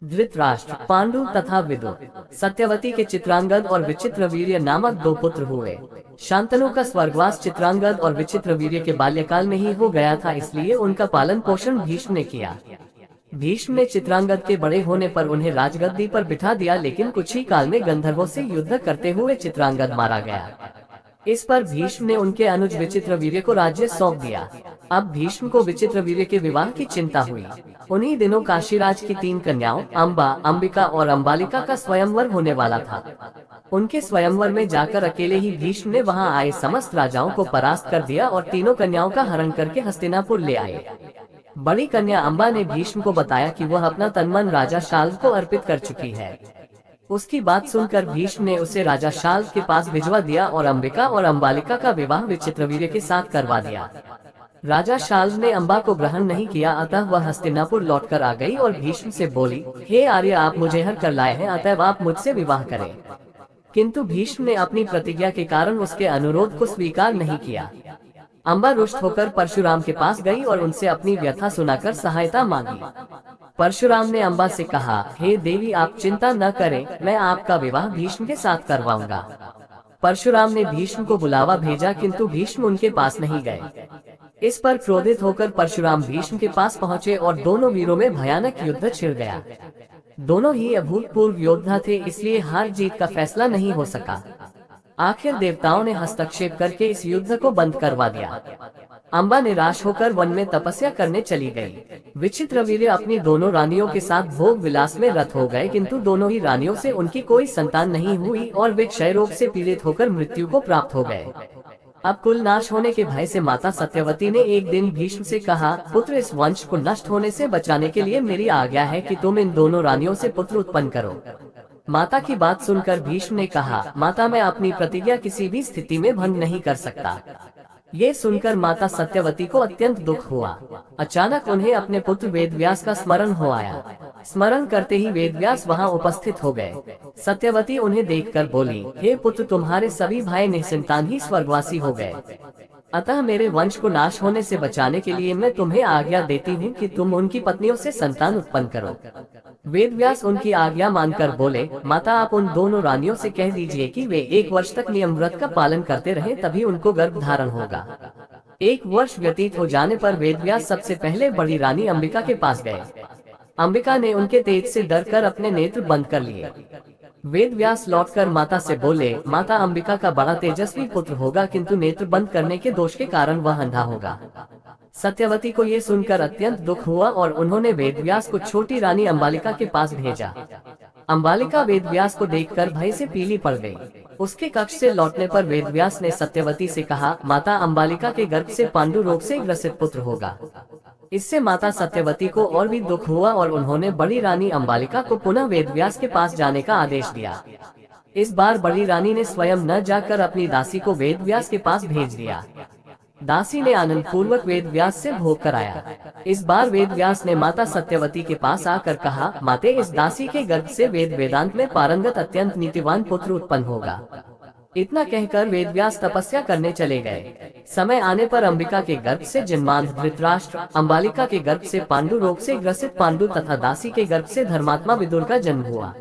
धृतराष्ट्र, पांडु तथा विदुर। सत्यवती के चित्रांगद और विचित्रवीर्य नामक दो पुत्र हुए। शांतनु का स्वर्गवास चित्रांगद और विचित्रवीर्य के बाल्यकाल में ही हो गया था, इसलिए उनका पालन पोषण भीष्म ने किया। भीष्म ने चित्रांगद के बड़े होने पर उन्हें राजगद्दी पर बिठा दिया, लेकिन कुछ ही काल में गंधर्वों से युद्ध करते हुए चित्रांगद मारा गया। इस पर भीष्म ने उनके अनुज विचित्रवीर्य को राज्य सौंप दिया। अब भीष्म को विचित्रवीर्य के विवाह की चिंता हुई। उन्हीं दिनों काशीराज की 3 कन्याओं अंबा, अंबिका और अंबालिका का स्वयंवर होने वाला था। उनके स्वयंवर में जाकर अकेले ही भीष्म ने वहां आए समस्त राजाओं को परास्त कर दिया और तीनों कन्याओं का हरण करके हस्तिनापुर ले आए। बड़ी कन्या अंबा ने भीष्म को बताया कि वह अपना तनमन राजा शाल्व को अर्पित कर चुकी है। उसकी बात सुनकर भीष्म ने उसे राजा शाल्व के पास भिजवा दिया और अंबिका और अंबालिका का विवाह विचित्रवीर्य के साथ करवा दिया। राजा शाल्व ने अंबा को ग्रहण नहीं किया, अतः वह हस्तिनापुर लौटकर आ गई और भीष्म से बोली, हे आर्य, आप मुझे हर कर लाए हैं, अतएव आप मुझसे विवाह करें। किंतु भीष्म ने अपनी प्रतिज्ञा के कारण उसके अनुरोध को स्वीकार नहीं किया। अंबा रुष्ट होकर परशुराम के पास गई और उनसे अपनी व्यथा सुनाकर सहायता मांगी। परशुराम ने अंबा से कहा, हे देवी, आप चिंता न करें, मैं आपका विवाह भीष्म के साथ करवाऊंगा। परशुराम ने भीष्म को बुलावा भेजा, किंतु भीष्म उनके पास नहीं गए। इस पर क्रोधित होकर परशुराम भीष्म के पास पहुँचे और दोनों वीरों में भयानक युद्ध छिड़ गया। दोनों ही अभूतपूर्व योद्धा थे, इसलिए हार जीत का फैसला नहीं हो सका। आखिर देवताओं ने हस्तक्षेप करके इस युद्ध को बंद करवा दिया। अंबा निराश होकर वन में तपस्या करने चली गई। विचित्रवीर्य अपनी दोनों रानियों के साथ भोग विलास में रत हो गए, किंतु दोनों ही रानियों से उनकी कोई संतान नहीं हुई और वे क्षय रोग से पीड़ित होकर मृत्यु को प्राप्त हो गए। अब कुल नाश होने के भय से माता सत्यवती ने एक दिन भीष्म से कहा, पुत्र, इस वंश को नष्ट होने से बचाने के लिए मेरी आज्ञा है कि तुम इन दोनों रानियों से पुत्र उत्पन्न करो। माता की बात सुनकर भीष्म ने कहा, माता, मैं अपनी प्रतिज्ञा किसी भी स्थिति में भंग नहीं कर सकता। ये सुनकर माता सत्यवती को अत्यंत दुख हुआ। अचानक उन्हें अपने पुत्र वेदव्यास का स्मरण हो आया। स्मरण करते ही वेदव्यास वहां उपस्थित हो गए। सत्यवती उन्हें देखकर बोली, हे पुत्र, तुम्हारे सभी भाई निसंतान ही स्वर्गवासी हो गए, अतः मेरे वंश को नाश होने से बचाने के लिए मैं तुम्हें आज्ञा देती हूँ कि तुम उनकी पत्नियों से संतान उत्पन्न करो। वेदव्यास उनकी आज्ञा मानकर बोले, माता, आप उन दोनों रानियों से कह दीजिए कि वे 1 वर्ष तक नियम व्रत का पालन करते रहे, तभी उनको गर्भ धारण होगा। 1 वर्ष व्यतीत हो जाने पर वेदव्यास सबसे पहले बड़ी रानी अंबिका के पास गए। अंबिका ने उनके तेज से डरकर अपने नेत्र बंद कर लिए। वेदव्यास लौटकर माता से बोले, माता, अंबिका का बड़ा तेजस्वी पुत्र होगा, किंतु नेत्र बंद करने के दोष के कारण वह अंधा होगा। सत्यवती को ये सुनकर अत्यंत दुख हुआ और उन्होंने वेदव्यास को छोटी रानी अंबालिका के पास भेजा। अंबालिका वेदव्यास को देखकर भय से पीली पड़ गई। उसके कक्ष से लौटने पर वेदव्यास ने सत्यवती से कहा, माता, अंबालिका के गर्भ से पांडु रोग से ग्रसित पुत्र होगा। इससे माता सत्यवती को और भी दुख हुआ और उन्होंने बड़ी रानी अंबालिका को पुनः वेदव्यास के पास जाने का आदेश दिया। इस बार बड़ी रानी ने स्वयं न जाकर अपनी दासी को वेदव्यास के पास भेज दिया। दासी ने आनंद पूर्वक वेदव्यास से भोग कराया। इस बार वेदव्यास ने माता सत्यवती के पास आकर कहा, माते, इस दासी के गर्भ से वेद वेदांत में पारंगत अत्यंत नीतिवान पुत्र उत्पन्न होगा। इतना कहकर वेदव्यास तपस्या करने चले गए। समय आने पर अंबिका के गर्भ से जन्मांध धृतराष्ट्र, अंबालिका के गर्भ से पांडु रोग से ग्रसित पांडु तथा दासी के गर्भ से धर्मात्मा विदुर का जन्म हुआ।